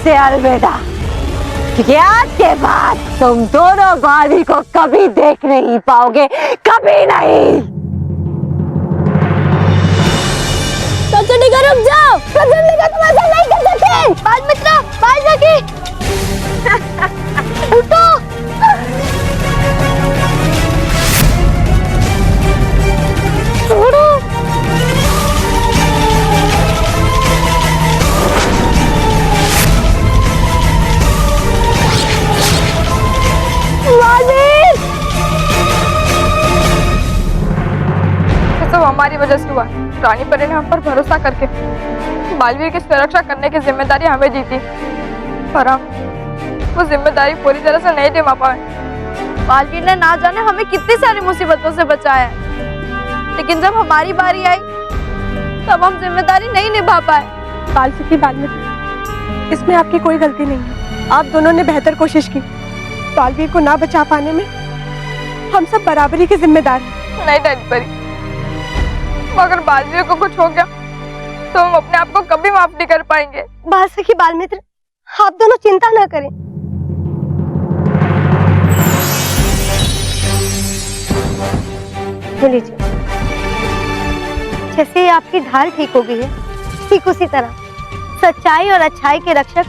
से अलविदा, क्योंकि आज के बाद तुम दोनों बालवीर को कभी देख नहीं पाओगे, कभी नहीं। प्रचंडिका रुक जाओ, प्रचंडिका तुम ऐसा नहीं कर सकते। बालमित्र, बालसखी, उठो। छोड़ो। सब हमारी वजह से हुआ। रानी परी ने हम पर भरोसा करके बालवीर की सुरक्षा करने की जिम्मेदारी हमें दी थी, पर हम वो जिम्मेदारी पूरी तरह से नहीं निभा पाए। बालवीर ने ना जाने हमें कितनी सारी मुसीबतों से बचाया, लेकिन जब हमारी बारी आई तब हम जिम्मेदारी नहीं निभा पाए। बालसखी, बालमित्र, इसमें आपकी कोई गलती नहीं है। आप दोनों ने बेहतर कोशिश की। बालवीर को ना बचा पाने में हम सब बराबरी के जिम्मेदार हैं। नहीं रानी परी, अगर बालवीर को कुछ हो गया तो हम अपने आप को कभी माफ नहीं कर पाएंगे। बालसखी, बालमित्र, आप दोनों चिंता ना करें। लीजिए, जैसे ही आपकी ढाल ठीक हो गई है, ठीक उसी तरह सच्चाई और अच्छाई के रक्षक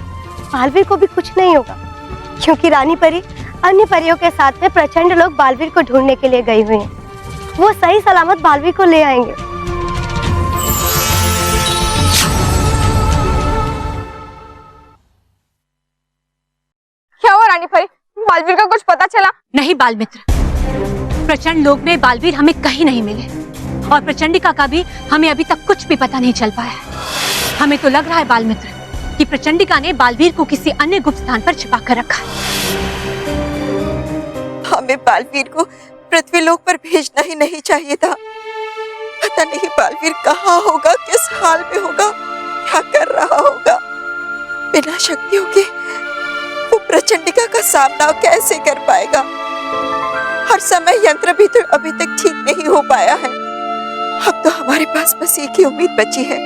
बालवीर को भी कुछ नहीं होगा, क्योंकि रानी परी अन्य परियों के साथ में प्रचंड लोग बालवीर को ढूंढने के लिए गए हुए हैं। वो सही सलामत बालवीर को ले आएंगे। क्या हुआ रानी परी, बालवीर का कुछ पता चला? नहीं बालमित्र, प्रचंड लोक में बालवीर हमें कहीं नहीं मिले और प्रचंडिका का भी हमें अभी तक कुछ भी पता नहीं चल पाया। हमें तो लग रहा है बालमित्र कि प्रचंडिका ने बालवीर को किसी अन्य गुप्त स्थान पर छिपा कर रखा है। हमें बालवीर को पृथ्वीलोक पर भेजना ही नहीं चाहिए था। पता नहीं बालवीर कहाँ होगा, किस हाल में होगा, क्या कर रहा होगा। बिना शक्तियों के वो प्रचंडिका का सामना कैसे कर पाएगा। हर समय यंत्र भी तो अभी तक ठीक नहीं हो पाया है। अब तो हमारे पास बस एक ही उम्मीद बची है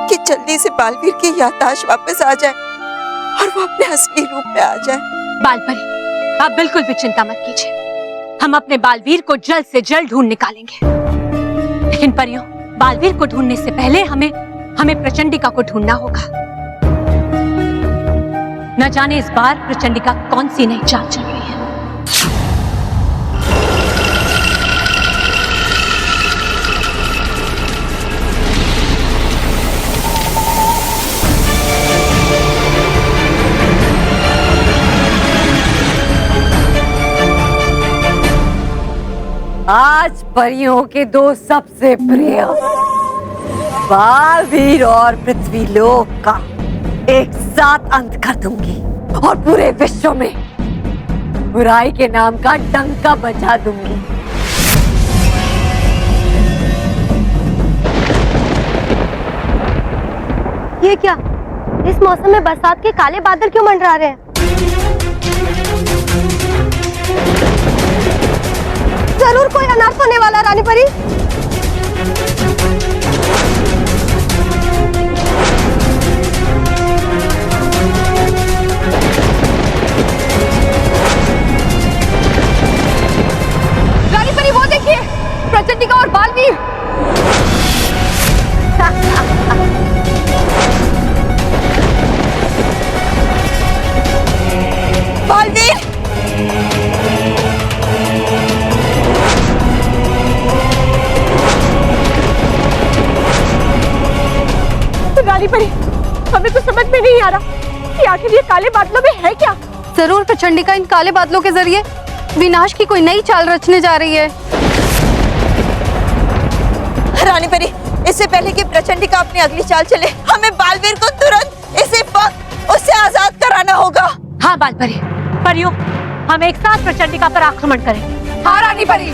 कि जल्दी से बालवीर की याददाश्त वापस आ जाए और वो अपने असली रूप में आ जाए। बालपरी, आप बिल्कुल भी चिंता मत कीजिए, हम अपने बालवीर को जल्द से जल्द ढूंढ निकालेंगे। लेकिन परियों, बालवीर को ढूंढने से पहले हमें प्रचंडिका को ढूंढना होगा। न जाने इस बार प्रचंडिका कौन सी नई चाल चल रही है। आज परियों के दो सबसे प्रिय बालवीर और पृथ्वीलोक का एक साथ अंत कर दूंगी और पूरे विश्व में बुराई के नाम का डंका बजा दूंगी। ये क्या, इस मौसम में बरसात के काले बादल क्यों मंडरा रहे हैं? जरूर कोई अनर्थ होने वाला। रानी परी, रानी परी वो देखिए, प्रचंडिका और बालवीर। बालवीर, रानी परी, हमें तो समझ में नहीं आ रहा कि आखिर ये काले बादलों में है क्या। जरूर प्रचंडिका इन काले बादलों के जरिए विनाश की कोई नई चाल रचने जा रही है। रानी परी, इससे पहले कि प्रचंडिका अपनी अगली चाल चले, हमें बालवीर को तुरंत इसी वक्त उससे आजाद कराना होगा। हाँ बालपरी, परियों, हम एक साथ प्रचंडिका पर आक्रमण करेंगे। हाँ रानी परी।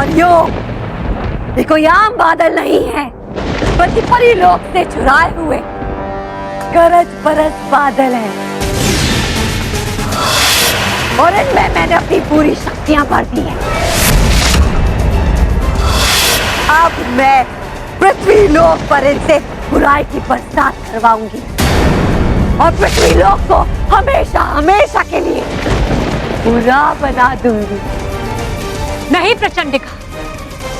परियों, ये कोई आम बादल नहीं है, बल्कि परीलोक से चुराए हुए गरज बरस बादल है। और इनमें मैंने अपनी पूरी शक्तियां भर दी हैं। अब मैं पृथ्वीलोक पर इनसे बुराई की बरसात करवाऊंगी और पृथ्वीलोक को हमेशा हमेशा के लिए बुरा बना दूंगी। नहीं प्रचंडिका,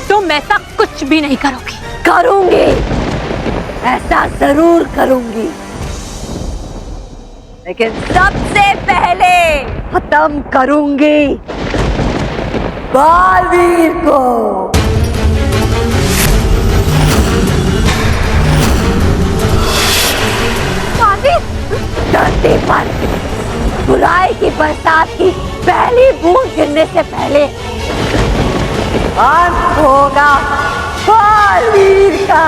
तुम ऐसा कुछ भी नहीं करोगी। करूंगी, ऐसा जरूर करूंगी, लेकिन सबसे पहले खत्म करूंगी बालवीर को। धरती पर बुराई की बरसात की पहली बूंद गिरने से पहले अंत होगा बालवीर का।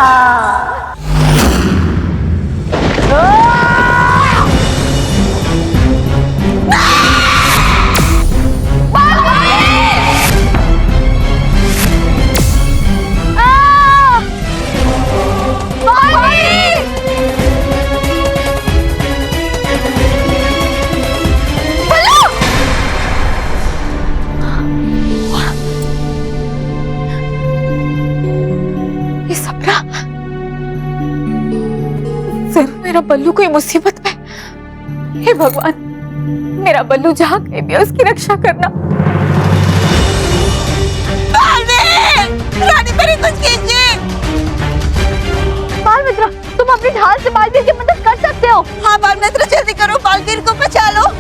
जरूर मेरा बल्लू कोई मुसीबत में। हे भगवान, मेरा बल्लू जहाँ कहीं भी है उसकी रक्षा करना। रानी परी, कुछ कीजिए। बाल मित्र, तुम अपनी ढाल से बालवीर की मदद कर सकते हो। हाँ बाल मित्र, जल्दी करो, बालवीर को बचा लो।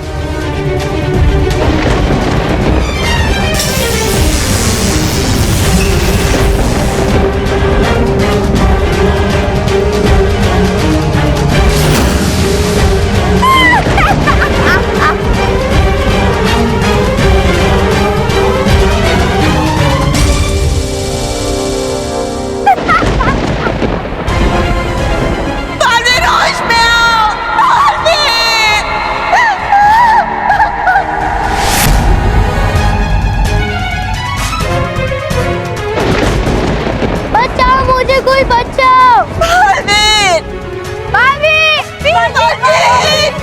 कोई बचाओ। बालवीर! बालवीर! बालवीर!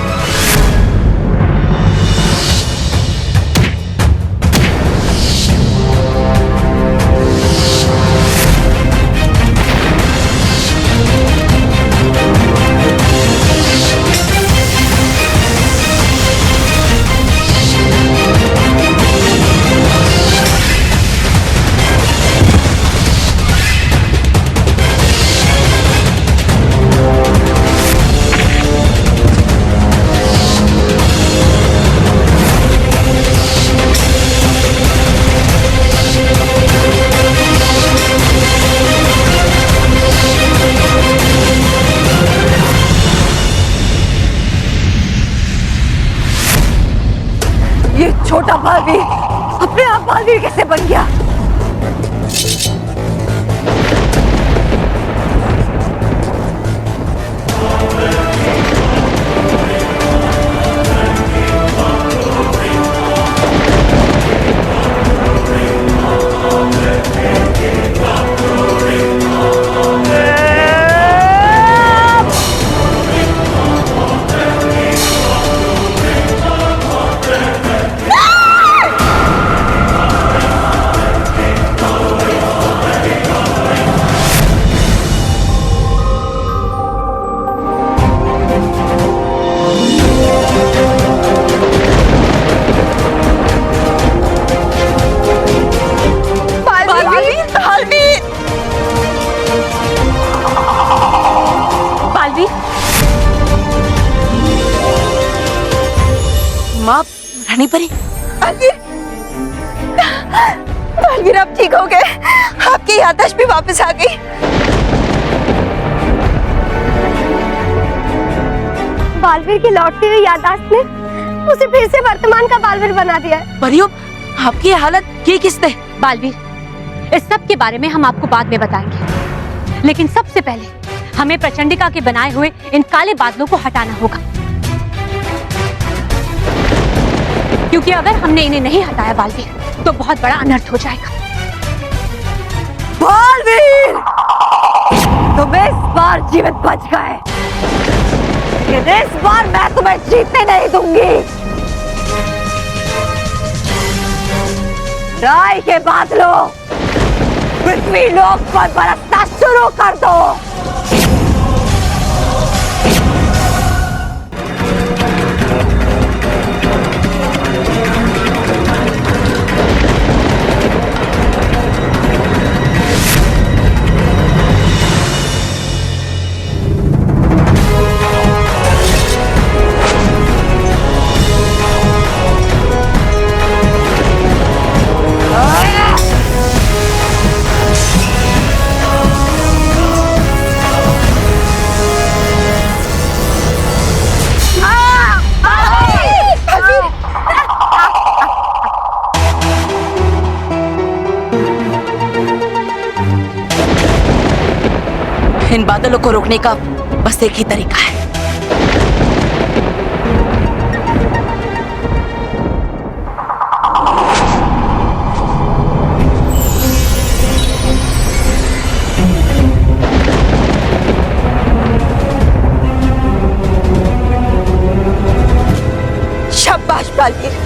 ये छोटा बालवीर अपने आप बालवीर कैसे बन गया? रानी परी, बालवीर, बालवीर आप ठीक हो गए? आपकी याददाश्त भी वापस आ गई। बालवीर की लौटती हुई याददाश्त ने उसे फिर से वर्तमान का बालवीर बना दिया है। परियों, आपकी हालत ये किसने? बालवीर, इस सब के बारे में हम आपको बाद में बताएंगे, लेकिन सबसे पहले हमें प्रचंडिका के बनाए हुए इन काले बादलों को हटाना होगा, क्योंकि अगर हमने इन्हें नहीं हटाया बालवीर, तो बहुत बड़ा अनर्थ हो जाएगा। बालवीर, तुम इस बार जीवित बच गए, लेकिन इस बार मैं तुम्हें जीतने नहीं दूंगी। राय के बादलों पृथ्वी लोक पर बरसना शुरू कर दो। इन बादलों को रोकने का बस एक ही तरीका है। शाबाश बालवीर।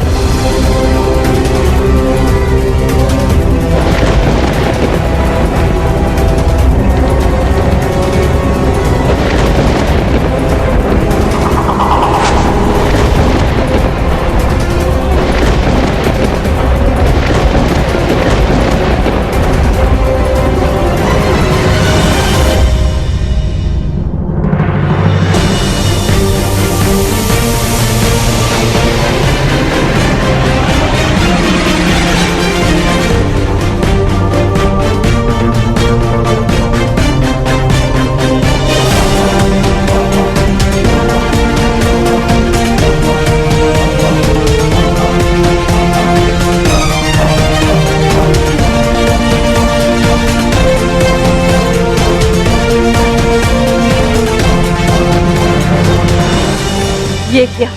ये क्या?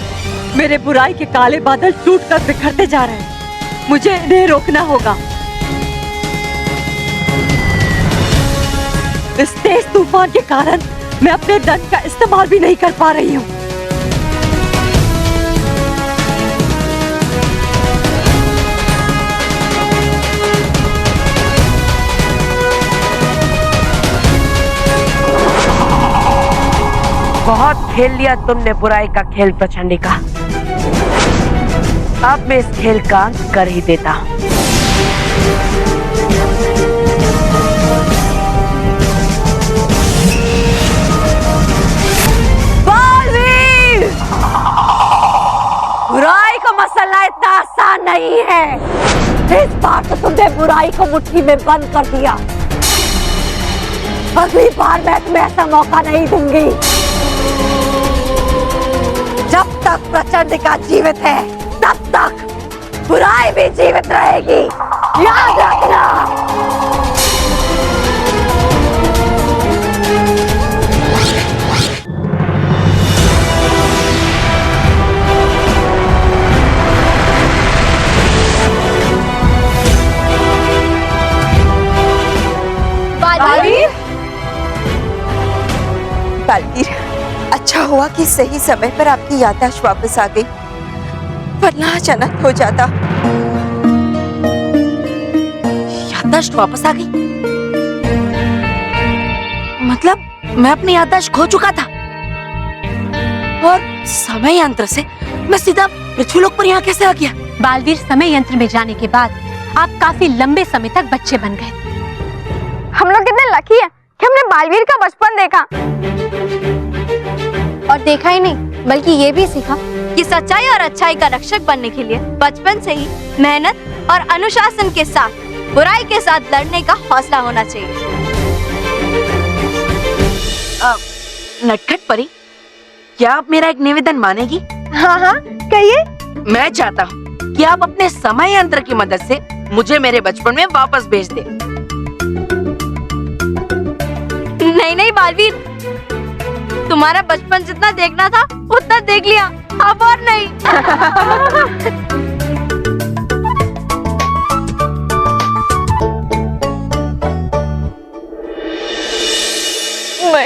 मेरे बुराई के काले बादल टूटकर बिखरते जा रहे हैं। मुझे इन्हें रोकना होगा। इस तेज तूफान के कारण मैं अपने दंड का इस्तेमाल भी नहीं कर पा रही हूँ। बहुत खेल लिया तुमने बुराई का खेल प्रचंडिका। अब मैं इस खेल का अंत कर ही देता हूँ। बालवीर! बुराई का मसला इतना आसान नहीं है। इस बार तो तुमने बुराई को मुट्ठी में बंद कर दिया। अगली बार मैं तुम्हें ऐसा मौका नहीं दूंगी। जब तक प्रचंडिका जीवित है तब तक बुराई भी जीवित रहेगी, याद रखना। बालवीर, बालवीर, अच्छा हुआ कि सही समय पर आपकी याददाश्त वापस आ गई, वरना अचानक हो जाता। याददाश्त वापस आ गई? मतलब मैं अपनी याददाश्त खो चुका था और समय यंत्र से मैं सीधा पृथ्वीलोक पर यहाँ कैसे आ गया? बालवीर, समय यंत्र में जाने के बाद आप काफी लंबे समय तक बच्चे बन गए। हम लोग कितने लकी हैं कि हमने बालवीर का बचपन देखा। और देखा ही नहीं बल्कि ये भी सीखा कि सच्चाई और अच्छाई का रक्षक बनने के लिए बचपन से ही मेहनत और अनुशासन के साथ बुराई के साथ लड़ने का हौसला होना चाहिए। नटखट परी, क्या आप मेरा एक निवेदन मानेगी? हाँ हाँ, कहिए। मैं चाहता हूँ कि आप अपने समय यंत्र की मदद से मुझे मेरे बचपन में वापस भेज दें। नहीं नहीं बालवीर, तुम्हारा बचपन जितना देखना था उतना देख लिया, अब और नहीं।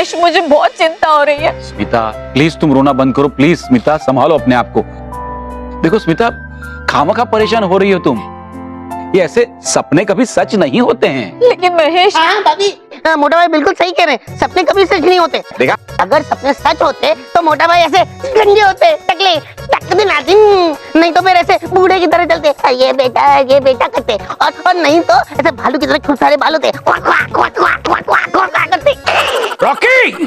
महेश, मुझे बहुत चिंता हो रही है। स्मिता प्लीज तुम रोना बंद करो, प्लीज स्मिता संभालो अपने आप को। देखो स्मिता, खामखा परेशान हो रही हो तुम, ये ऐसे सपने कभी सच नहीं होते हैं। लेकिन महेश, हाँ भाभी, मोटा भाई बिल्कुल सही कह रहे हैं, सपने कभी सच नहीं होते। देखा, अगर सपने सच होते तो मोटा भाई ऐसे गंजे होते, टकले टक दिन आती, नहीं तो फिर ऐसे बूढ़े की तरह चलते, ये बेटा करते, और नहीं तो ऐसे भालू की तरह खूब सारे बाल होते, quack quack quack quack quack quack quack करते। रॉकी,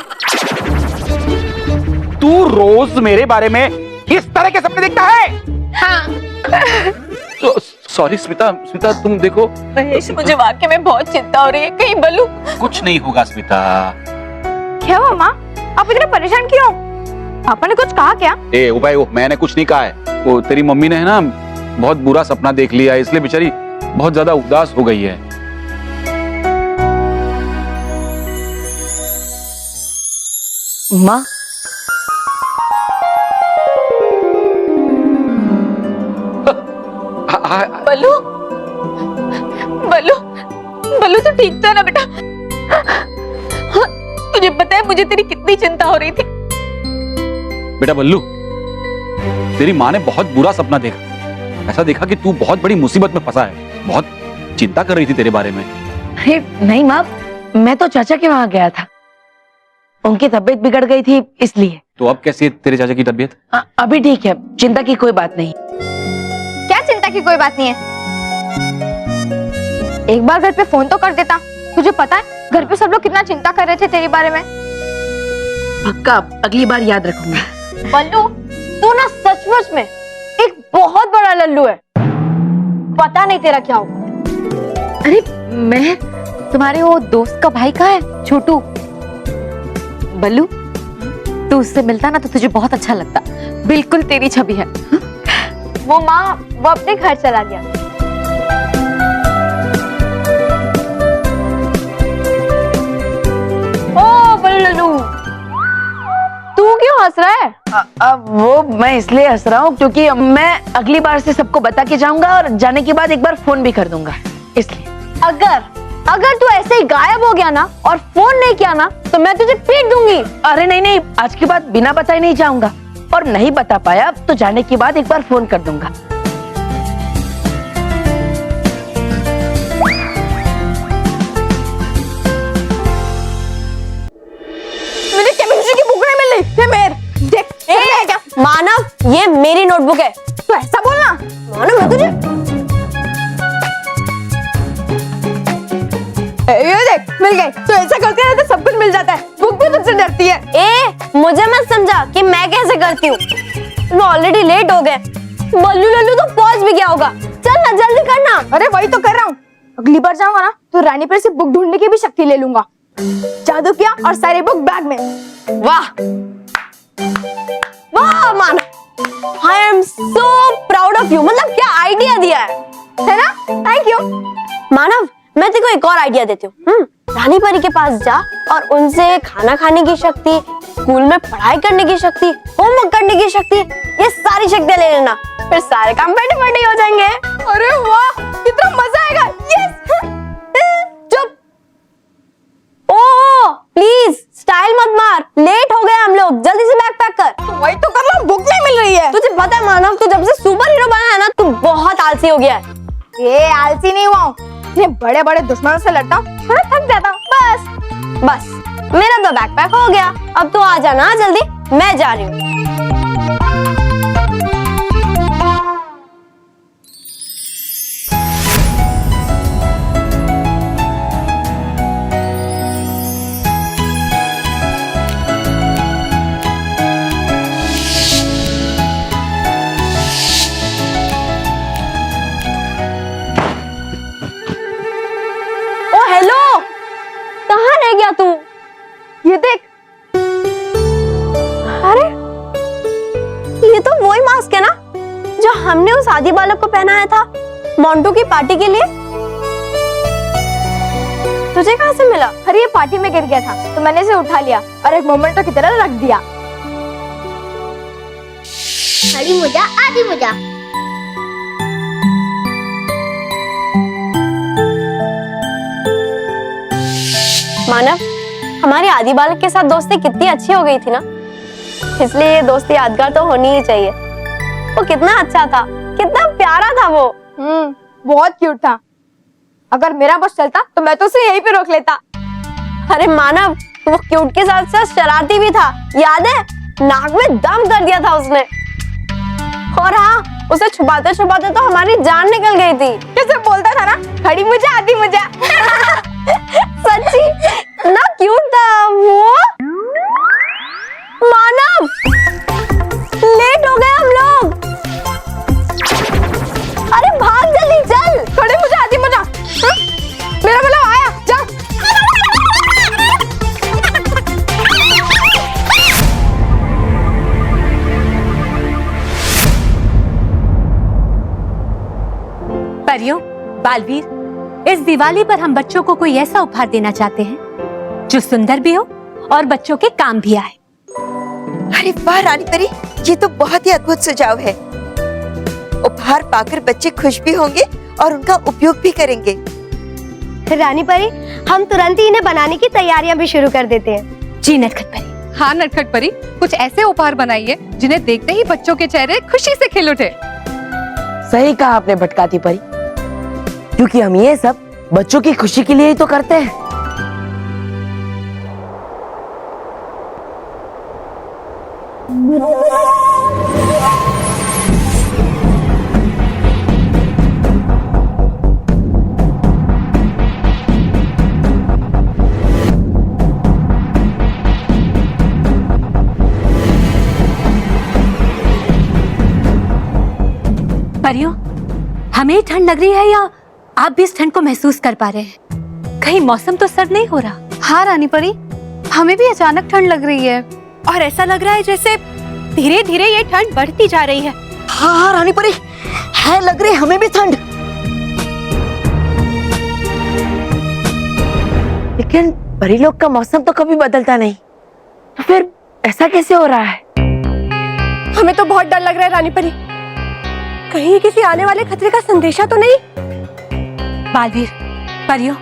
तू रोज मेरे बारे में इस तरह के सपने देखता है? हाँ। सॉरी स्मिता, स्मिता तुम देखो। महेश, मुझे वाकई में बहुत चिंता हो रही है, कहीं बल्लू। कुछ नहीं होगा स्मिता। क्या हुआ माँ, आप इतने परेशान क्यों? पापा ने कुछ कहा क्या? ए ओ भाई, मैंने कुछ नहीं कहा है। वो तेरी मम्मी ने है ना बहुत बुरा सपना देख लिया, इसलिए बेचारी बहुत ज्यादा उदास हो गई है। माँ, बल्लू, बल्लू, बल्लू तो ठीक था ना बेटा? हाँ, तुझे पता है मुझे तेरी कितनी चिंता हो रही थी। बेटा बल्लू, तेरी माँ ने बहुत बुरा सपना देखा, ऐसा देखा कि तू बहुत बड़ी मुसीबत में फंसा है, बहुत चिंता कर रही थी तेरे बारे में। अरे नहीं माँ, मैं तो चाचा के वहाँ गया था, उनकी तबीयत बिगड़ गई थी इसलिए। तो अब कैसी है तेरे चाचा की तबीयत? अभी ठीक है, चिंता की कोई बात नहीं। क्या चिंता की कोई बात नहीं है? एक बार घर पे फोन तो कर देता। तुझे पता है घर पे सब लोग कितना चिंता कर रहे थे तेरे बारे में। पक्का अगली बार याद रखूंगा। बल्लू, तू ना सचमुच में एक बहुत बड़ा लल्लू है, पता नहीं तेरा क्या होगा। अरे मैं तुम्हारे वो दोस्त का भाई कहाँ है, छोटू? बल्लू, तू उससे मिलता ना तो तुझे बहुत अच्छा लगता, बिल्कुल तेरी छवि है। वो माँ, वो अपने घर चला गया। ओ बल्लू, तू क्यों हंस रहा है? अब वो मैं इसलिए हंस रहा हूँ क्योंकि मैं अगली बार से सबको बता के जाऊंगा और जाने के बाद एक बार फोन भी कर दूंगा, इसलिए। अगर तू ऐसे ही गायब हो गया ना और फोन नहीं किया ना तो मैं तुझे पीट दूंगी। अरे नहीं नहीं, आज के बाद बिना बताए नहीं जाऊंगा, और नहीं बता पाया तो जाने के बाद एक बार फोन कर दूंगा। मुझे केमिस्ट्री की बुक नहीं मिल रही। ये मेरे देख, है क्या? मानव, ये मेरी नोटबुक है। तो ऐसा बोलना। मानव, मैं तुझे ये देख, मिल गई। तो ऐसा करते हैं तो सब कुछ मिल जाता है। बुक भी तुझसे डरती है। मुझे मत समझा कि मैं कैसे करती हूँ, तुम ऑलरेडी लेट हो गए। बल्लू लल्लू तो पहुंच भी गया होगा, चल ना जल्दी करना। अरे वही तो कर रहा हूँ। अगली बार जाऊंगा ना तो रानी पर से बुक ढूंढने की भी शक्ति ले लूंगा। जादू किया और सारी बुक बैग में। वाह वाह Manav, I am so proud of you. मतलब क्या आइडिया दिया है ना? Thank you Manav. मैं तेरे को एक और आइडिया देती हूँ। रानी परी के पास जा और उनसे खाना खाने की शक्ति, स्कूल में पढ़ाई करने की शक्ति, होमवर्क करने की शक्ति, ये सारी शक्तियाँ ले लेना, फिर सारे काम फटाफट हो जाएंगे। अरे वाह, कितना मजा आएगा। यस। चुप। ओ प्लीज स्टाइल मत मार, लेट हो गए हम लोग, जल्दी से बैग पैक कर। वही तो कर रहा हूँ, बुक नहीं मिल रही है। तुझे पता है मानव, तू जब से सुपर हीरो बना है ना, तू बहुत आलसी हो गया है। ये आलसी नहीं हुआ हूँ, ये बड़े बड़े दुश्मनों से लड़ता हूँ, थोड़ा थक जाता हूँ बस। मेरा तो बैग पैक हो गया, अब तू आ जाना जल्दी, मैं जा रही हूँ। कहाँ रह गया तू? ये देख। अरे ये तो वही मास्क है ना जो हमने उस आदि बालक को पहनाया था मोंटू की पार्टी के लिए। तुझे कहाँ से मिला? अरे ये पार्टी में गिर गया था तो मैंने इसे उठा लिया और एक मोमेंटो की तरह रख दिया। हरी मुजा आदि मुजा। मानव, हमारी आदि बालक के साथ दोस्ती कितनी अच्छी हो गई थी ना, इसलिए ये दोस्ती यादगार तो होनी ही चाहिए। वो कितना अच्छा था, कितना प्यारा था वो। बहुत क्यूट था। अगर मेरा बस चलता तो मैं तो उसे यहीं पे रोक लेता। अरे मानव, वो क्यूट के साथ साथ शरारती भी था, याद है? नाक में दम कर दिया था उसने। और हाँ, उसे छुपाते छुपाते तो हमारी जान निकल गई थी। जैसे बोलता था ना, खड़ी मुझे आधी मुझे। सच्ची ना क्यूट था वो। मानव, लेट हो गए हम लोग। अरे भाग जल्दी चल। खड़ी मुझे आधी मुझे। मेरा मतलब आया, जा। परियों, बालवीर, इस दिवाली पर हम बच्चों को कोई ऐसा उपहार देना चाहते हैं जो सुंदर भी हो और बच्चों के काम भी आए। अरे वाह रानी परी, ये तो बहुत ही अद्भुत सुझाव है। उपहार पाकर बच्चे खुश भी होंगे और उनका उपयोग भी करेंगे। रानी परी, हम तुरंत ही इन्हें बनाने की तैयारियां भी शुरू कर देते हैं। जी नटखट परी। हाँ नटखट परी, कुछ ऐसे उपहार बनाइए जिन्हें देखते ही बच्चों के चेहरे खुशी से खिल उठे। सही कहा आपने भटकाती परी, क्योंकि हम ये सब बच्चों की खुशी के लिए ही तो करते हैं। परियों, हमें ठंड लग रही है या आप भी इस ठंड को महसूस कर पा रहे हैं? कहीं मौसम तो सर्द नहीं हो रहा? हाँ रानी परी, हमें भी अचानक ठंड लग रही है और ऐसा लग रहा है जैसे धीरे धीरे ये ठंड बढ़ती जा रही है। हाँ हाँ रानी परी, है लग रही हमें भी ठंड। लेकिन परी लोग का मौसम तो कभी बदलता नहीं, तो फिर ऐसा कैसे हो रहा है? हमें तो बहुत डर लग रहा है रानी परी, कहीं किसी आने वाले खतरे का संदेशा तो नहीं। बालवीर, परियों,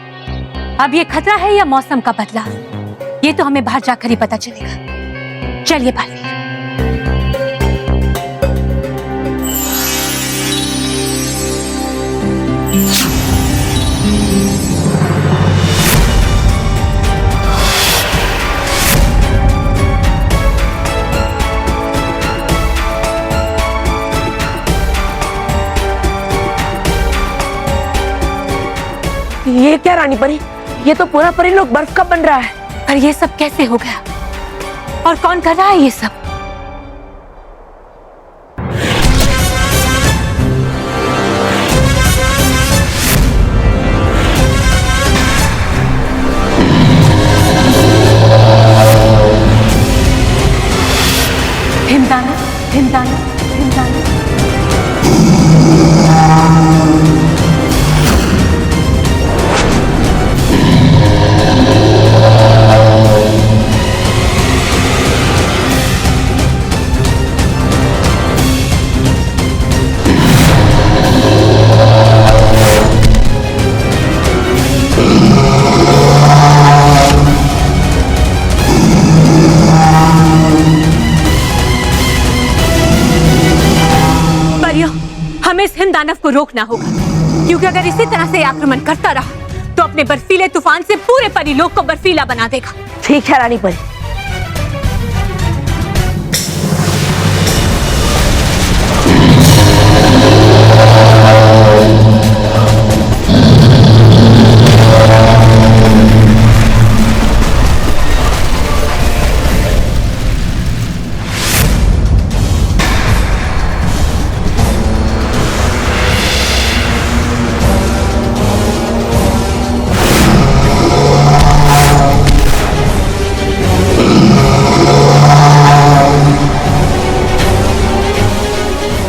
अब ये खतरा है या मौसम का बदलाव, ये तो हमें बाहर जाकर ही पता चलेगा। चलिए बालवीर। ये क्या रानी परी, ये तो पूरा परी लोग बर्फ का बन रहा है। पर ये सब कैसे हो गया और कौन कर रहा है ये सब? हिमदाना, हिमदाना, हिमदाना। हमें इस हिमदानव को रोकना होगा, क्योंकि अगर इसी तरह से आक्रमण करता रहा तो अपने बर्फीले तूफान से पूरे परीलोक को बर्फीला बना देगा। ठीक है रानी परी।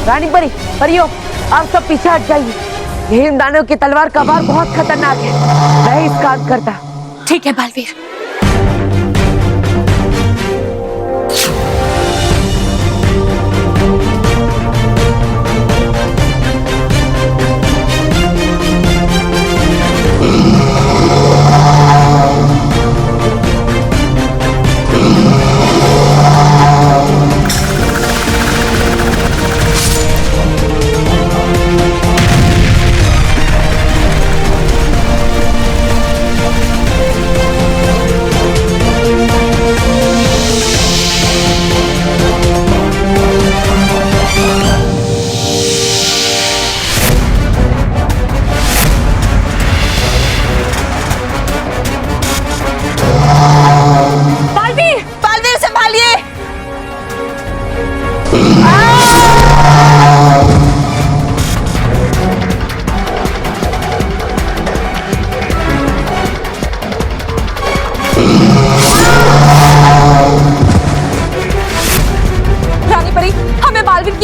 रानी परी, परियों, आप सब पीछे हट जाइए। ये हिमदानव की तलवार का वार बहुत खतरनाक है, मैं इसका अंत करता। ठीक है बालवीर।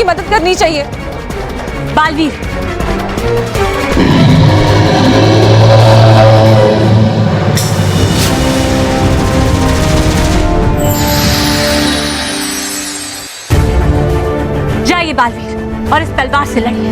मदद करनी चाहिए। बालवीर, जाइए बालवीर और इस तलवार से लड़िए।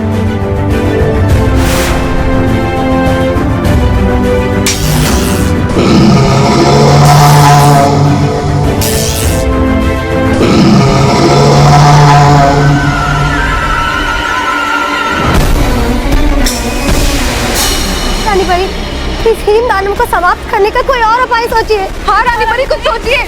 रानी परी, इस हीन दानव को समाप्त करने का कोई और उपाय सोचिए। हाँ रानी परी, कुछ सोचिए।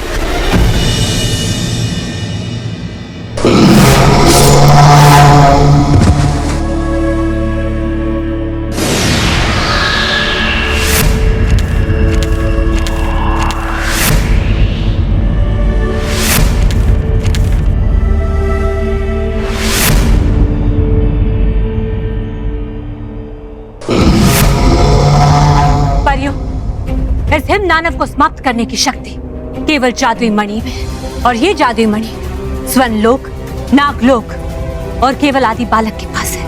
परियों, इस हिम दानव को समाप्त करने की शक्ति केवल जादुई मणि में है, और ये जादुई मणि स्वर्ण लोक, नागलोक और केवल आदि बालक के पास है।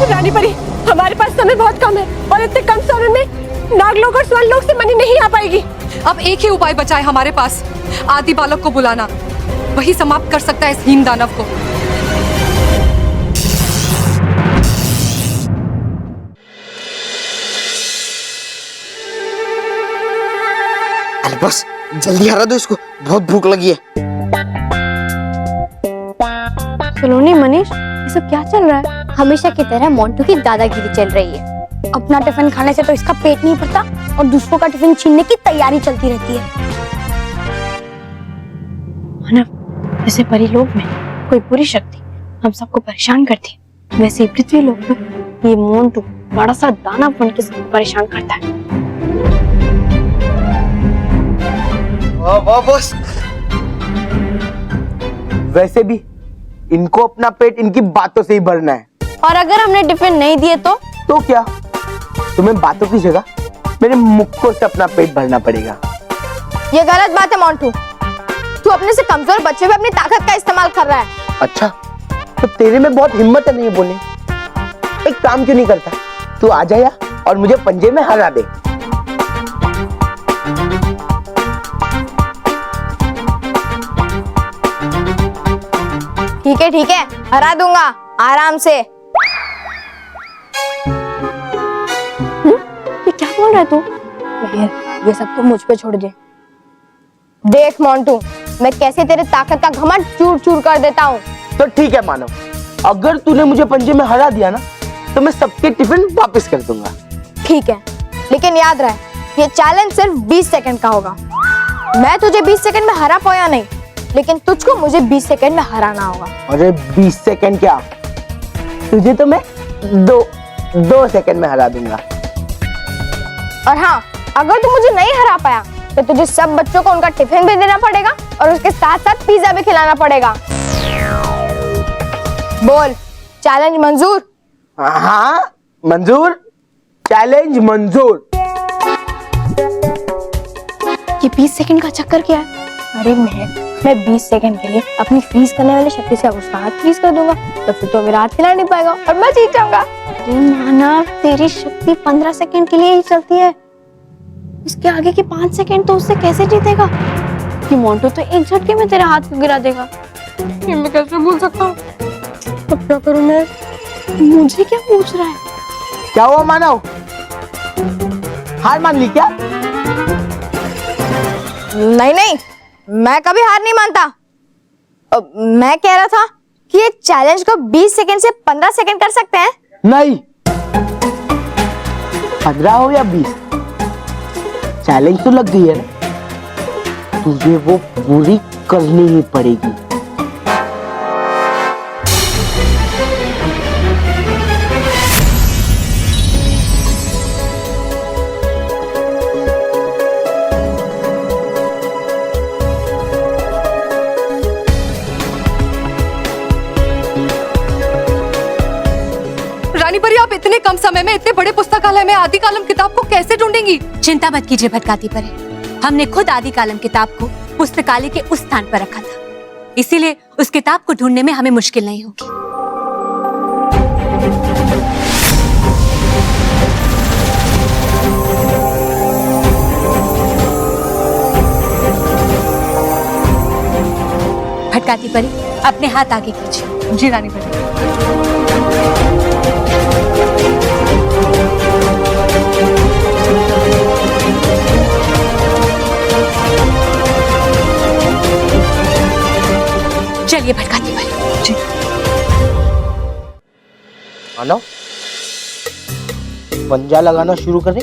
रानी परी, हमारे पास समय बहुत कम है और इतने कम समय में नागलोक और स्वर्णलोक से मणि नहीं आ पाएगी। अब एक ही उपाय बचा है हमारे पास, आदि बालक को बुलाना। वही समाप्त कर सकता है इस हीन दानव को। अरे बस जल्दी हरा दो इसको, बहुत भूख लगी है। सलोनी, मनीष, ये सब क्या चल रहा है? हमेशा की तरह मोंटू की दादागिरी चल रही है। अपना टिफिन खाने से तो इसका पेट नहीं भरता और दूसरों का टिफिन छीनने की तैयारी चलती रहती है। जैसे परीलोक में कोई बुरी शक्ति हम सबको परेशान करती है, वैसे ही पृथ्वीलोक में ये मोंटू बड़ा सा दानव बन के सबको परेशान करता है। वाह बॉस, वैसे भी इनको अपना पेट इनकी बातों से ही भरना है। और अगर हमने टिफिन नहीं दिए तो क्या तुम्हें बातों की जगह मेरे मुक्कों से अपना पेट भरना पड़ेगा। ये गलत बात है मोंटू। तू अपने से कमजोर बच्चे पे अपनी ताकत का इस्तेमाल कर रहा है। अच्छा, तो तेरे में बहुत हिम्मत है नहीं बोलने। एक काम क्यों नहीं करता, तू आ जाया और मुझे पंजे में हरा दे। ठीक है, हरा दूंगा आराम से। ये क्या बोल रहा है तू? ये सब तो मुझ पे छोड़ दे। देख मोंटू, मैं कैसे तेरे ताकत का घमंड चूर चूर कर देता हूँ। तो ठीक है मानव, अगर तूने मुझे पंजे में हरा दिया ना तो मैं सबके टिफिन वापस कर दूंगा। ठीक है, लेकिन याद रहे ये चैलेंज सिर्फ 20 सेकंड का होगा। मैं तुझे 20 सेकंड में हरा पाया नहीं, लेकिन तुझको मुझे 20 सेकंड में हराना होगा। अरे 20 सेकंड क्या, तुझे तो मैं दो सेकंड में हरा दूंगा। और हाँ, अगर तू मुझे नहीं हरा पाया तो तुझे सब बच्चों को उनका टिफिन भी देना पड़ेगा और उसके साथ साथ पिज्जा भी खिलाना पड़ेगा। बोल, चैलेंज मंजूर? हाँ मंजूर, चैलेंज मंजूर। ये 20 सेकंड का चक्कर क्या है? अरे मैं 20 सेकंड के लिए अपनी फ्रीज करने वाली शक्ति से उसका हाथ फ्रीज कर दूंगा, तो फिर तो मेरा हाथ हिला नहीं पाएगा और मैं जीत जाऊंगा। अरे मानव, तेरी शक्ति 15 सेकंड के लिए ही चलती है, इसके आगे के 5 सेकंड तो उससे कैसे जीतेगा? कि मोंटू तो एक झटके में तेरे हाथ को गिरा देगा। ये मैं कैसे भूल सकता हूँ? अब क्या करूं मैं? मुझे क्या पूछ रहा है? क्या हुआ मानव, हार मान ली क्या? नहीं, मैं कभी हार नहीं मानता। मैं कह रहा था कि ये चैलेंज को 20 सेकंड से 15 सेकंड कर सकते हैं। नहीं, 15 हो या 20, चैलेंज तो लग गई है ना, तुझे वो पूरी करनी ही पड़ेगी। रानी परी, आप इतने कम समय में इतने बड़े पुस्तकालय में आदिकालम किताब को कैसे ढूंढेंगी? चिंता मत कीजिए भटकाती परे, हमने खुद आदिकालम किताब को पुस्तकालय के उस स्थान पर रखा था, इसीलिए उस किताब को ढूंढने में हमें मुश्किल नहीं होगी। भटकाती परी, अपने हाथ आगे कीजिए। जी रानी परी। चलिए भटकाती परी। जी। मानो पंजा लगाना शुरू करें।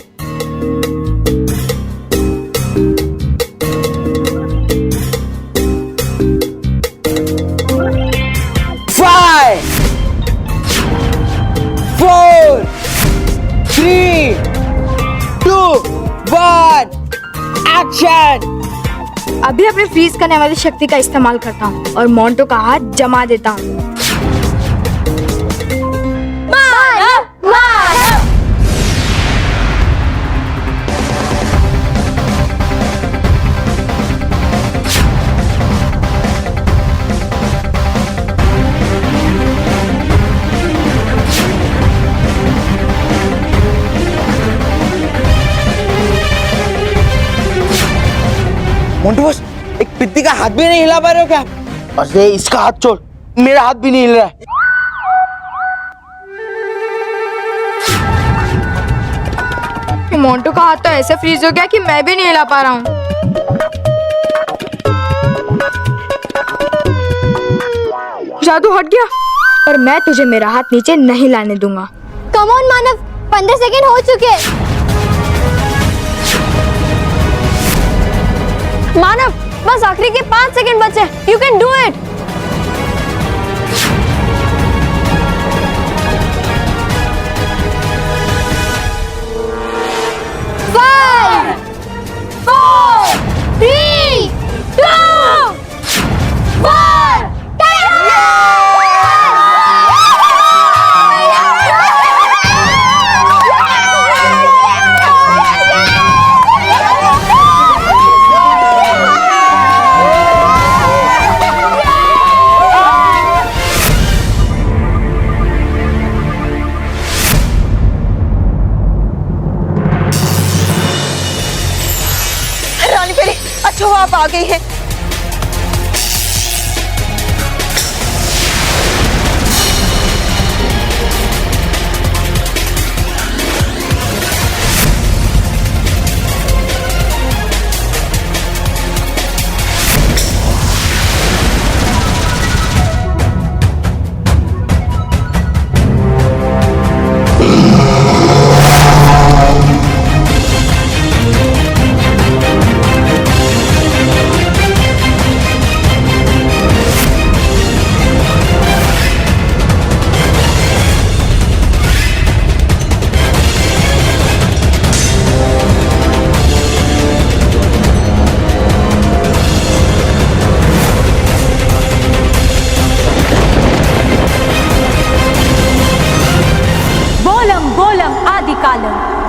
अभी अपने फ्रीज करने वाली शक्ति का इस्तेमाल करता हूँ और मोंटो का हाथ जमा देता हूँ। मोंटू बॉस, एक पिद्दी का हाथ भी नहीं हिला पा रहे हो क्या? अरे इसका हाथ छोड़, मेरा हाथ भी नहीं हिल रहा है। मोंटो का हाथ तो ऐसे फ्रीज हो गया कि मैं भी नहीं हिला पा रहा हूँ। जादू हट गया, पर मैं तुझे मेरा हाथ नीचे नहीं लाने दूंगा। कम ऑन मानव, 15 सेकंड हो चुके। मानव, बस आखिरी के 5 सेकंड बचे। You can do it. अच्छा हुआ आप आ गई हैं।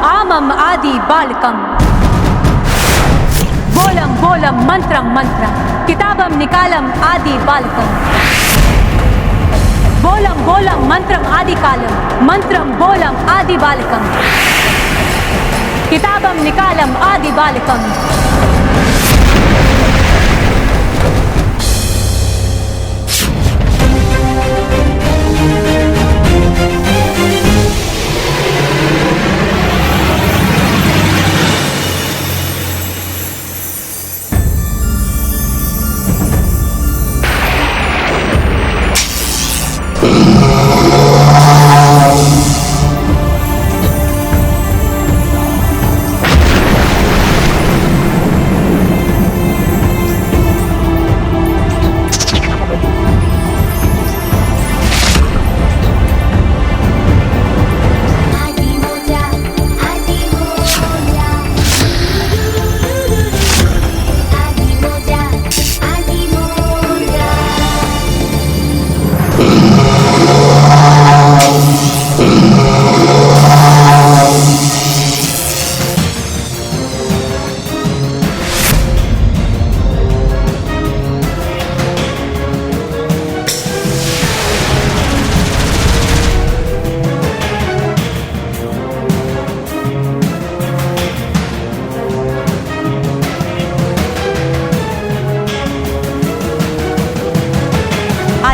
आमम आदि बालकम। बोलम बोलम मंत्रम मंत्रम किताबम निकालम आदि बालकम। बोलम बोलम मंत्रम आदि कालम मंत्रम बोलम आदि बालकम। किताबम निकालम आदि बालकम।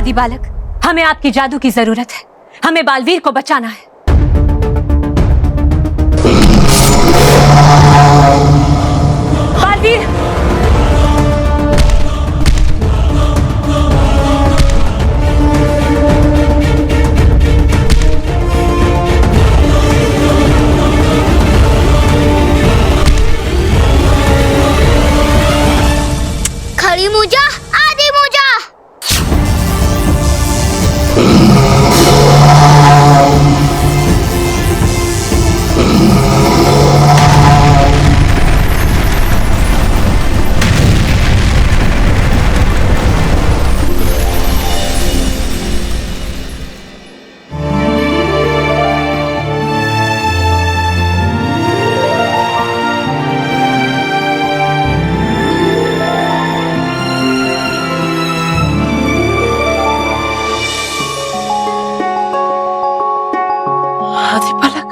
आदि बालक, हमें आपकी जादू की जरूरत है। हमें बालवीर को बचाना है। बालवीर! खड़ी मूजा, आदि मूजा। आदि बालक,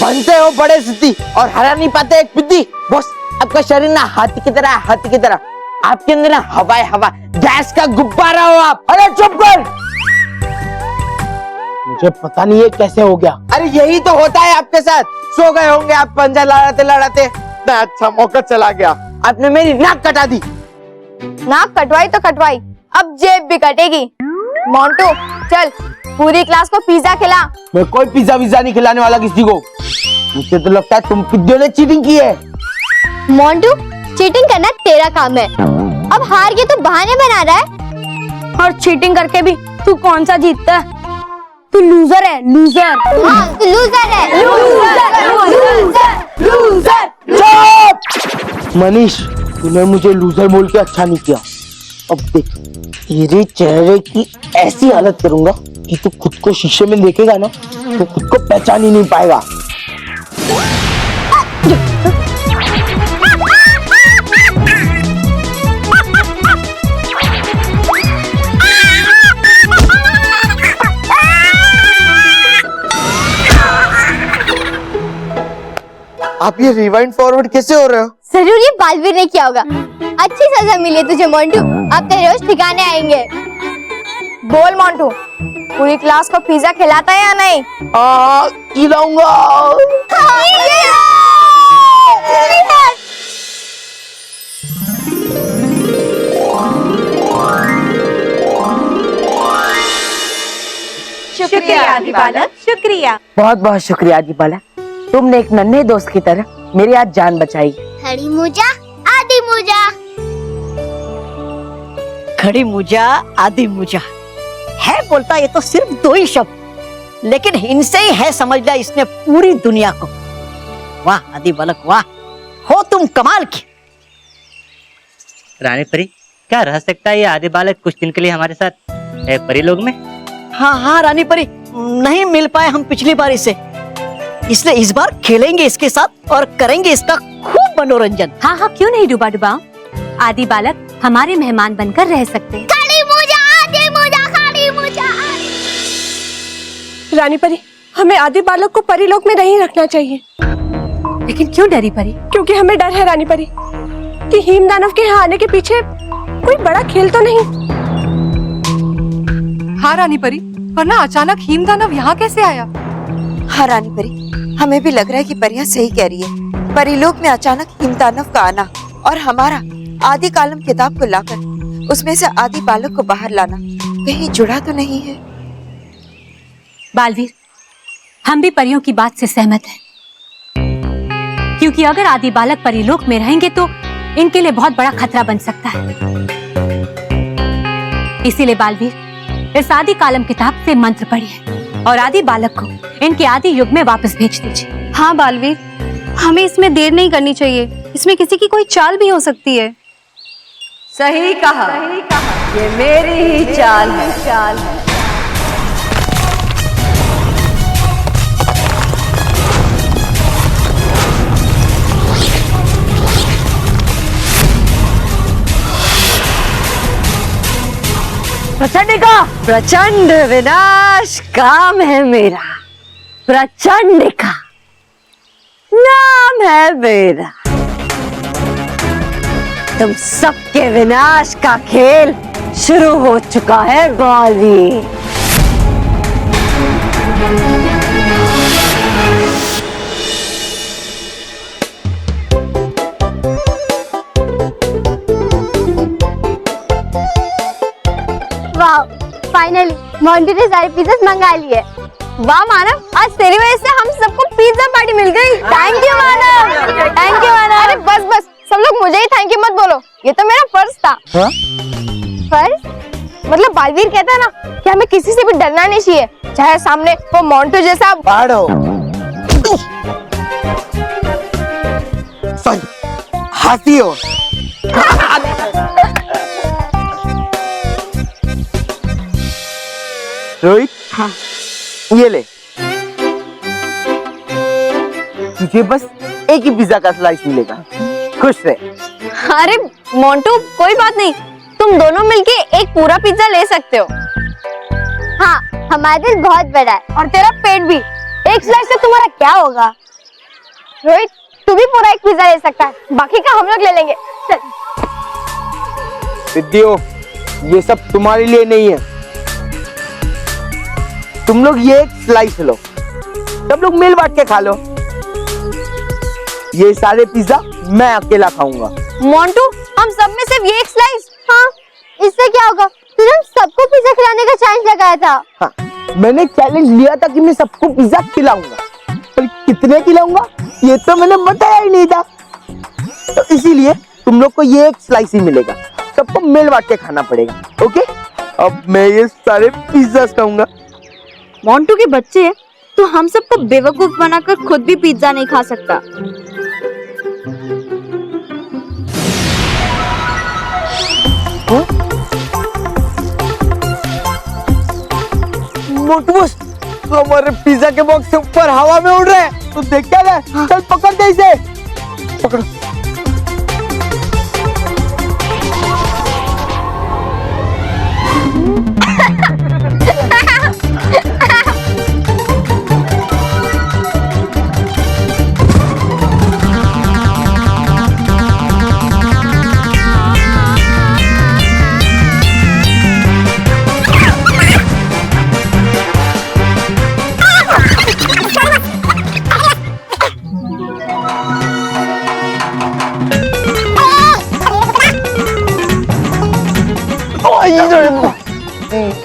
बनते हो बड़े सिद्धि और हरा नहीं पाते एक पिद्दी। बॉस, आपका शरीर ना हाथी की तरह है, हाथी की तरह। आपके अंदर ना हवा है, हवा, गैस का गुब्बारा हो आप। अरे चुप कर, मुझे पता नहीं है कैसे हो गया। अरे यही तो होता है आपके साथ। सो गए होंगे आप पंजा लड़ाते लड़ाते। मैं अच्छा मौका चला गया, आपने मेरी नाक कटा दी। नाक कटवाई तो कटवाई, अब जेब भी कटेगी। मोंटू चल, पूरी क्लास को पिज्जा खिला। मैं कोई पिज्जा विज्जा नहीं खिलाने वाला किसी को। मुझे तो लगता है तुम पिद्दियों ने चीटिंग की है। मोंटू, चीटिंग करना तेरा काम है। अब हार के तू बहाने बना रहा है। और चीटिंग करके भी तू कौन सा जीतता है? तू लूजर है, लूजर। हाँ, तू लूजर है। चुप! मनीष, तूने मुझे लूजर बोल के अच्छा नहीं किया। अब देख, तेरे चेहरे की ऐसी हालत करूंगा कि तू खुद को शीशे में देखेगा ना तो खुद को पहचान ही नहीं पाएगा। आप ये रिवाइंड फॉरवर्ड कैसे हो रहे हो? जरूर ये बालवीर ने किया होगा। अच्छी सजा मिली तुझे मोंटू, अब तेरे रोज ठिकाने आएंगे। बोल मोंटू, पूरी क्लास को पिज्जा खिलाता है या नहीं? खिलाऊंगा। शुक्रिया आदि बालक, शुक्रिया। बहुत बहुत शुक्रिया आदि बालक, तुमने एक नन्हे दोस्त की तरह मेरी आज जान बचाई। खड़ी मूजा, आदि मूजा। खड़ी मूजा, आदि मूजा है बोलता ये तो सिर्फ दो ही शब्द, लेकिन इनसे ही है समझ लिया इसने पूरी दुनिया को। वाह आदि बालक, वाह, हो तुम कमाल की। रानी परी, क्या रह सकता है ये आदि बालक कुछ दिन के लिए हमारे साथ परी लोग में? हाँ रानी परी, नहीं मिल पाए हम पिछली बार इसे, इसलिए इस बार खेलेंगे इसके साथ और करेंगे इसका खूब मनोरंजन। हाँ, क्यों नहीं डूबा डुबाओ। आदि बालक हमारे मेहमान बनकर रह सकते हैं। खड़ी मूजा, आदि मूजा, खड़ी मूजा। रानी परी, हमें आदि बालक को परीलोक में नहीं रखना चाहिए। लेकिन क्यों डरी परी? क्योंकि हमें डर है रानी परी कि हिम दानव के यहाँ आने के पीछे कोई बड़ा खेल तो नहीं। हाँ रानी परी, वरना अचानक हिम दानव यहाँ कैसे आया? हाँ रानी परी, हमें भी लग रहा है कि परियां सही कह रही है। परिलोक में अचानक हिमदानव का आना और हमारा आदि कालम किताब को लाकर उसमें से आदि बालक को बाहर लाना कहीं जुड़ा तो नहीं है? बालवीर, हम भी परियों की बात से सहमत हैं, क्योंकि अगर आदि बालक परिलोक में रहेंगे तो इनके लिए बहुत बड़ा खतरा बन सकता है। इसीलिए बालवीर, इस आदि कालम किताब से मंत्र पढ़िए और आदि बालक को इनके आदि युग में वापस भेज दीजिए। हाँ बालवीर, हमें इसमें देर नहीं करनी चाहिए। इसमें किसी की कोई चाल भी हो सकती है। सही कहा, ये मेरी ही चाल है। प्रचंडिका, प्रचंड विनाश काम है मेरा, प्रचंडिका नाम है मेरा। तुम सबके विनाश का खेल शुरू हो चुका है बालवीर। वाह, फाइनली मोंटू ने सारे पिज्जा मंगा लिए। वाह मानव, आज तेरी वजह से हम सबको पिज्जा पार्टी मिल गई। Thank you Manav, thank you Manav. अरे बस बस, सब लोग मुझे ही थैंक यू मत बोलो, ये तो मेरा फर्ज था। फर्ज मतलब बालवीर कहता है ना कि हमें किसी से भी डरना नहीं चाहिए, चाहे सामने वो मोंटू जैसा पाड़ो। हंसी हो। रोहित, हाँ। ये ले, तुझे बस एक ही पिज्जा का स्लाइस मिलेगा, खुश रहे। अरे मोंटू कोई बात नहीं, तुम दोनों मिलके एक पूरा पिज्जा ले सकते हो। हाँ, हमारा दिल बहुत बड़ा है और तेरा पेट भी, एक स्लाइस से तुम्हारा क्या होगा। रोहित, तू भी पूरा एक पिज्जा ले सकता है, बाकी का हम लोग ले लेंगे। चल। विद्यो, ये सब तुम्हारे लिए नहीं है, तुम लोग ये एक स्लाइस लो, सब लोग मिल बांट के खा लो। ये सारे पिज्जा मैं अकेला खाऊंगा। मोंटू, हम सब में सिर्फ ये एक स्लाइस। हाँ, इससे क्या होगा? तुझे हम सबको पिज्जा खिलाने का चैलेंज लगाया था। हाँ, मैंने चैलेंज लिया था कि मैं सबको पिज्जा खिलाऊंगा, पर कितने खिलाऊंगा ये तो मैंने बताया ही नहीं था, तो इसीलिए तुम लोग को ये एक स्लाइस ही मिलेगा, सबको मिल बांट के खाना पड़ेगा। ओके, अब मैं ये सारे पिज्जा खाऊंगा। मोंटू के बच्चे हैं, तो हम सबको बेवकूफ बनाकर खुद भी पिज्जा नहीं खा सकता। मोटू बॉस, हमारे पिज्जा के बॉक्स से ऊपर हवा में उड़ रहे हैं, तो देख क्या है? चल पकड़ दे इसे, पकड़ो।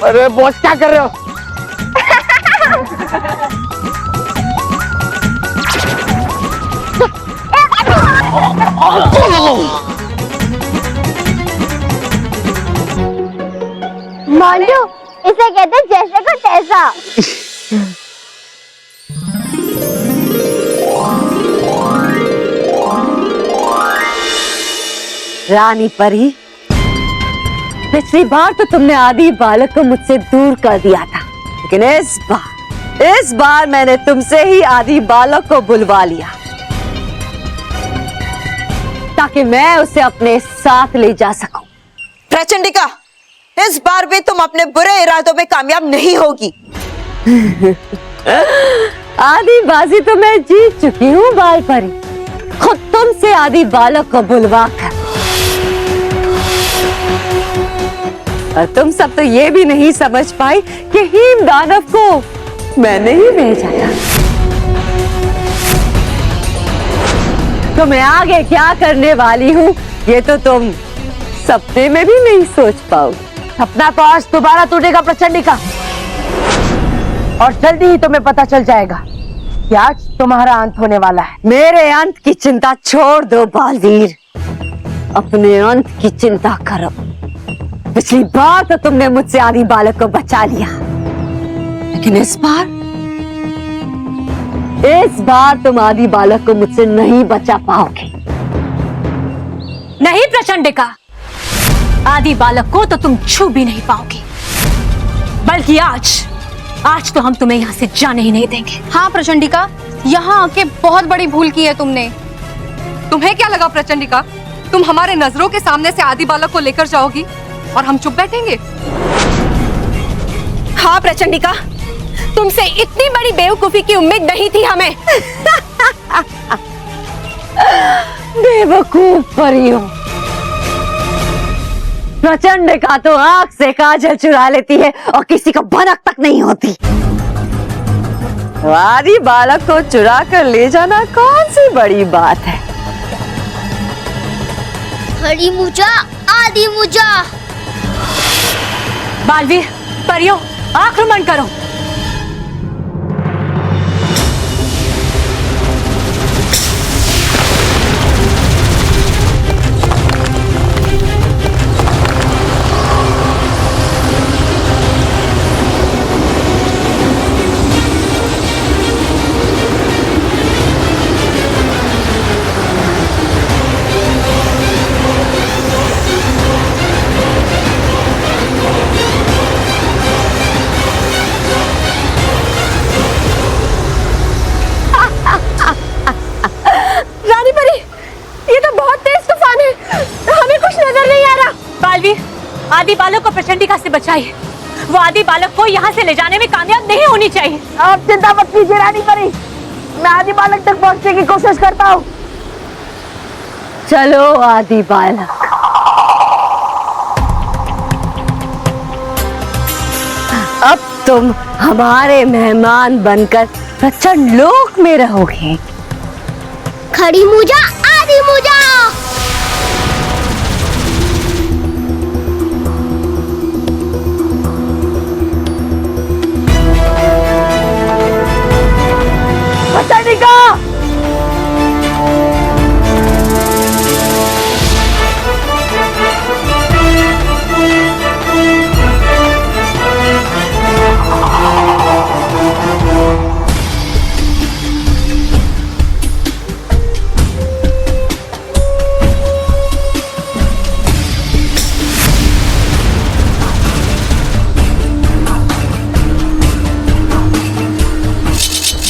अरे बॉस, क्या कर रहे हो? मोंटू, इसे कहते हैं जैसे को तैसा। रानी परी, पिछली बार तो तुमने आदि बालक को मुझसे दूर कर दिया था, लेकिन इस बार मैंने तुमसे ही आदि बालक को बुलवा लिया, ताकि मैं उसे अपने साथ ले जा सकूं। प्रचंडिका, इस बार भी तुम अपने बुरे इरादों में कामयाब नहीं होगी। आदि बाजी तो मैं जीत चुकी हूँ बाल परी, खुद तुमसे आदि बालक को बुलवा कर। और तुम सब तो ये भी नहीं समझ पाई कि हीम दानव को मैंने ही भेजा था। तो मैं आगे क्या करने वाली हूँ ये तो तुम सपने में भी नहीं सोच पाओगे। सपना तो आज दोबारा टूटेगा प्रचंडिका, और जल्दी ही तुम्हें पता चल जाएगा कि आज तुम्हारा अंत होने वाला है। मेरे अंत की चिंता छोड़ दो बालवीर, अपने अंत की चिंता करो। पिछली बार तो तुमने मुझसे आदि बालक को बचा लिया, लेकिन इस बार तुम आदि बालक को मुझसे नहीं बचा पाओगे। नहीं प्रचंडिका, आदि बालक को तो तुम छू भी नहीं पाओगी, बल्कि आज तो हम तुम्हें यहाँ से जाने ही नहीं देंगे। हाँ प्रचंडिका, यहाँ आके बहुत बड़ी भूल की है तुमने। तुम्हें क्या लगा प्रचंडिका, तुम हमारे नजरों के सामने से आदि बालक को लेकर जाओगी और हम चुप बैठेंगे? हाँ प्रचंडिका, तुमसे इतनी बड़ी बेवकूफी की उम्मीद नहीं थी हमें। बेवकूफ परियों, प्रचंडिका तो आंख से काजल चुरा लेती है और किसी को भनक तक नहीं होती। आदि बालक को चुरा कर ले जाना कौन सी बड़ी बात है। खड़ी मुजा, आदि मुजा। बालवीर, परियों, आक्रमण करो। आदि बालक को प्रचंडिका से बचाइए। वो आदि बालक को यहाँ से ले जाने में कामयाब नहीं होनी चाहिए। आप चिंता मत कीजिए रानी परी, मैं आदि बालक तक पहुँचने की कोशिश करता हूँ। चलो आदि बालक, अब तुम हमारे मेहमान बनकर प्रचंड लोक में रहोगे। खड़ी मुजा, आदि मुजा। प्रचंडिका,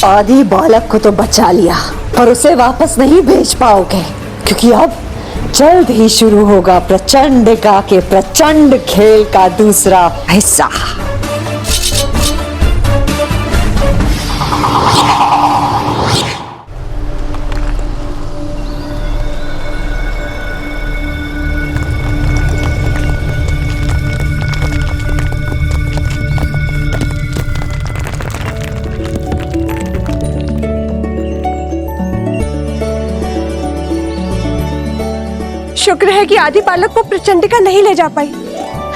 आदि बालक को तो बचा लिया पर उसे वापस नहीं भेज पाओगे, क्योंकि अब जल्द ही शुरू होगा प्रचंडिका के प्रचंड खेल का दूसरा हिस्सा। शुक्र है कि आदि बालक को प्रचंडिका नहीं ले जा पाई।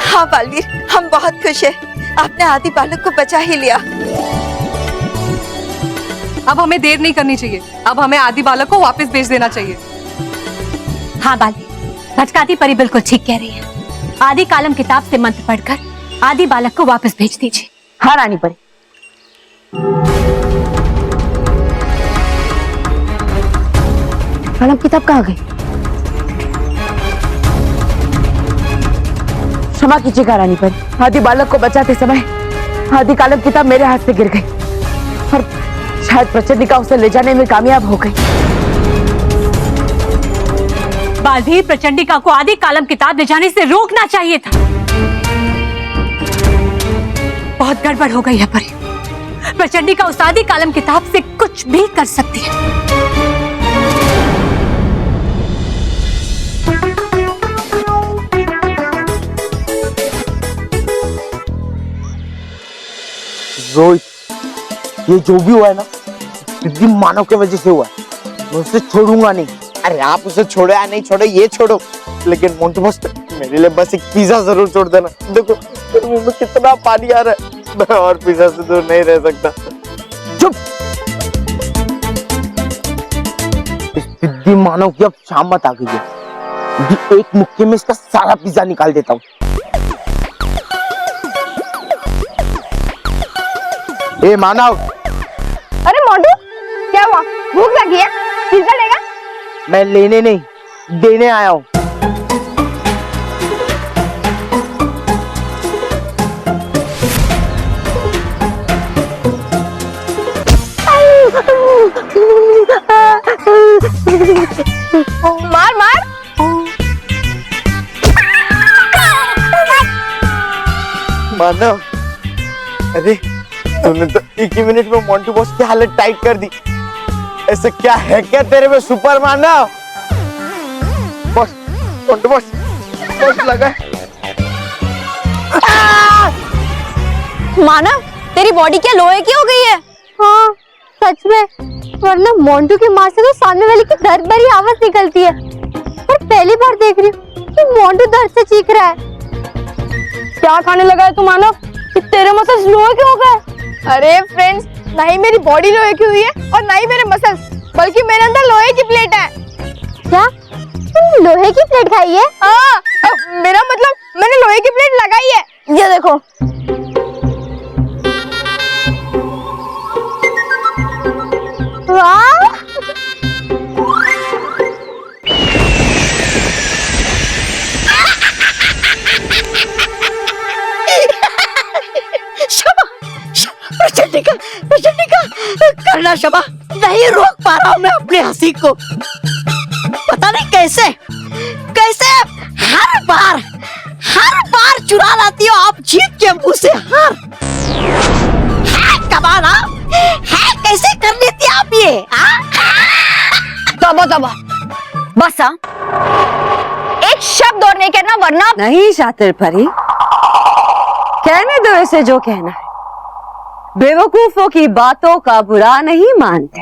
हाँ बालवीर, हम बहुत खुश हैं, आपने आदि बालक को बचा ही लिया। अब हमें देर नहीं करनी चाहिए, अब हमें आदि बालक को वापस भेज देना चाहिए। हाँ बालवीर, भटकाती परी बिल्कुल ठीक कह रही है। आदि कालम किताब से मंत्र पढ़कर आदि बालक को वापस भेज दीजिए। हाँ रानी परी। कालम किताब कहाँ गई? क्षमा कीजिएगा रानी परी, आदि बालक को बचाते समय आदि कालम किताब मेरे हाथ से गिर गई और शायद प्रचंडिका उसे ले जाने में कामयाब हो गई। बालवीर, प्रचंडिका को आदि कालम किताब ले जाने से रोकना चाहिए था। बहुत गड़बड़ हो गई है परी। प्रचंडिका उस आदि कालम किताब से कुछ भी कर सकती है। रोहित, ये जो भी हुआ है ना, सिद्धि मानव के वजह से हुआ है। मैं उसे छोड़ूंगा नहीं। अरे आप उसे छोड़ो या नहीं छोड़ो, ये छोड़ो, लेकिन मोंटू मास्टर मेरे लिए बस एक पिज्जा जरूर छोड़ देना। देखो मेरे मुंह में कितना पानी आ रहा है, मैं और पिज्जा से दूर नहीं रह सकता। चुप। इस सिद्धि मानव की अब शाम मत आ गई है, अभी एक मुक्के में इसका सारा पिज्जा निकाल देता हूँ। ए मानव। अरे मोंटू, क्या हुआ? भूख लगी है? पिज्जा लेगा? मैं लेने नहीं, देने आया हूँ। मार मार। मानव, अरे तूने तो एक ही मिनट में मोंटू बॉस की हालत टाइट कर दी। ऐसे क्या है क्या तेरे में सुपर मानव? बॉस, मोंटू बॉस, बॉस लगा। मानव, तेरी बॉडी क्या लोहे की हो गई है? हाँ सच में, वरना मोंटू की माँ से तो सामने वाले की दर्द भरी आवाज निकलती है, पर पहली बार देख रही हूँ कि मोंटू दर्द से चीख रहा है। क्या खाने लगा है तू मानव? तेरे मसल्स लोहे के हो गए? अरे फ्रेंड्स, ना ही मेरी बॉडी लोहे की हुई है और ना ही मेरे मसल्स, बल्कि मेरे अंदर लोहे की प्लेट है। क्या तुम लोहे की प्लेट खाई है? हाँ, मेरा मतलब मैंने लोहे की प्लेट लगाई है। ये देखो। वाह! प्रचंडिका, करना शबा, नहीं रोक पा रहा हूँ मैं अपनी हंसी को। पता नहीं कैसे हर बार चुरा लाती हो आप जीत के मुंह से हार। है कमाल, है कैसे कर लेती आप ये? तबा बस हाँ, एक शब्द और नहीं कहना वरना। नहीं शातिर परी, कहने दो इसे जो कहना है। बेवकूफों की बातों का बुरा नहीं मानते।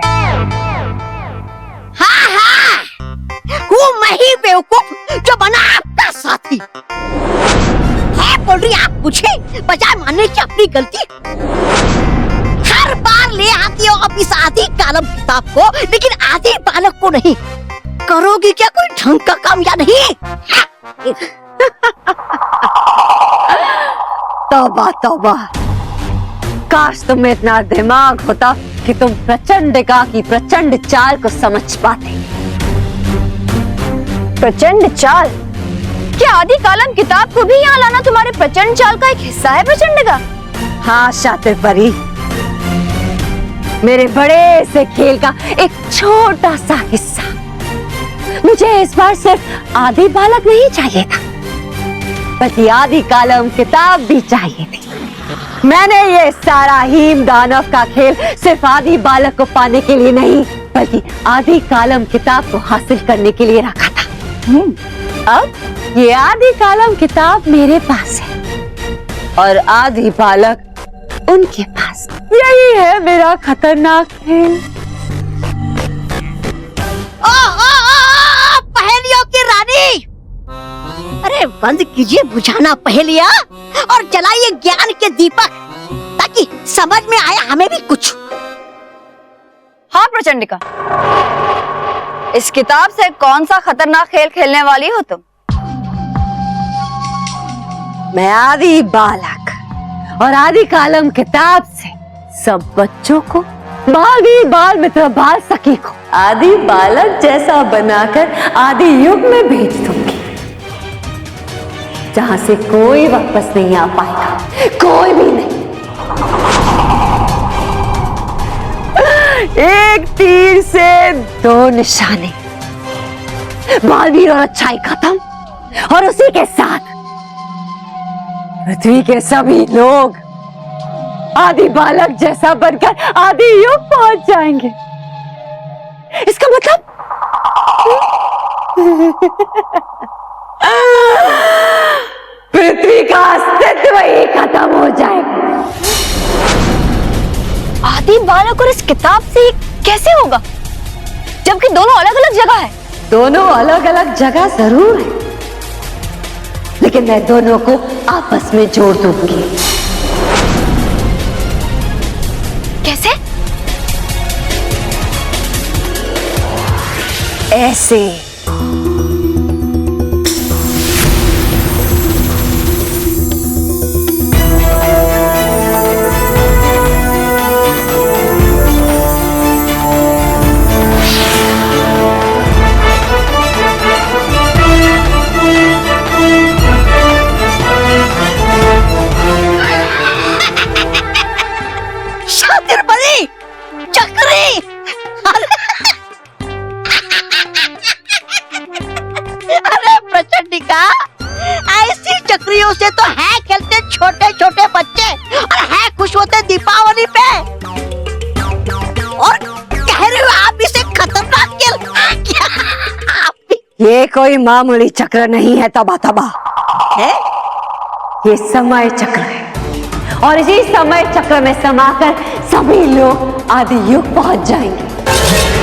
हाँ, वो मैं ही बेवकूफ जो बना आपका साथी है। बोल रही आप मुझे बजाय मानने की अपनी गलती। हर बार ले आती हो आप इस आदि कालम किताब को, लेकिन आदि बालक को नहीं। करोगी क्या कोई ढंग का काम या नहीं? तौबा, काश तुम्हें इतना दिमाग होता कि तुम प्रचंडिका की प्रचंड चाल को समझ पाते। प्रचंड चाल? क्या आदि कालम किताब को भी यहाँ लाना तुम्हारे प्रचंड चाल का एक हिस्सा है प्रचंडिका? हाँ शातिर परी, मेरे बड़े से खेल का एक छोटा सा हिस्सा। मुझे इस बार सिर्फ आदि बालक नहीं चाहिए था, बल्कि आदि कालम किताब भी चाहिए थी। मैंने ये सारा हीम दानव का खेल सिर्फ आदि बालक को पाने के लिए नहीं, बल्कि आदि कालम किताब को हासिल करने के लिए रखा था। अब ये आदि कालम किताब मेरे पास है और आदि बालक उनके पास। यही है मेरा खतरनाक खेल। पहेलियों की रानी, अरे बंद कीजिए बुझाना पहेलियां और जलाइए ज्ञान के दीपक, ताकि समझ में आए हमें भी कुछ। हाँ प्रचंडिका, इस किताब से कौन सा खतरनाक खेल खेलने वाली हो तुम? मैं आदि बालक और आदि कालम किताब से सब बच्चों को बाल मित्र बाल सखी को आदि बालक जैसा बनाकर आदि युग में भेज दूंगी, जहां से कोई वापस नहीं आ पाएगा, कोई भी नहीं। एक तीर से दो निशाने, बालवीर और अच्छाई खत्म, और उसी के साथ पृथ्वी के सभी लोग आदि बालक जैसा बनकर आदि युग पहुंच जाएंगे। इसका मतलब पृथ्वी का अस्तित्व ही खत्म हो जाएगा। आदि बालक और इस किताब से कैसे होगा, जबकि दोनों अलग अलग जगह है? दोनों अलग अलग जगह जरूर है, लेकिन मैं दोनों को आपस में जोड़ दूंगी। कैसे? ऐसे। शातिर बनी चक्री। अरे प्रचंडिका, ऐसी चक्रियों से तो है खेलते छोटे छोटे बच्चे, और है खुश वो ये कोई मामूली चक्र नहीं है तबा तबा है, ये समय चक्र है और इसी समय चक्र में समाकर सभी लोग आदि युग पहुंच जाएंगे।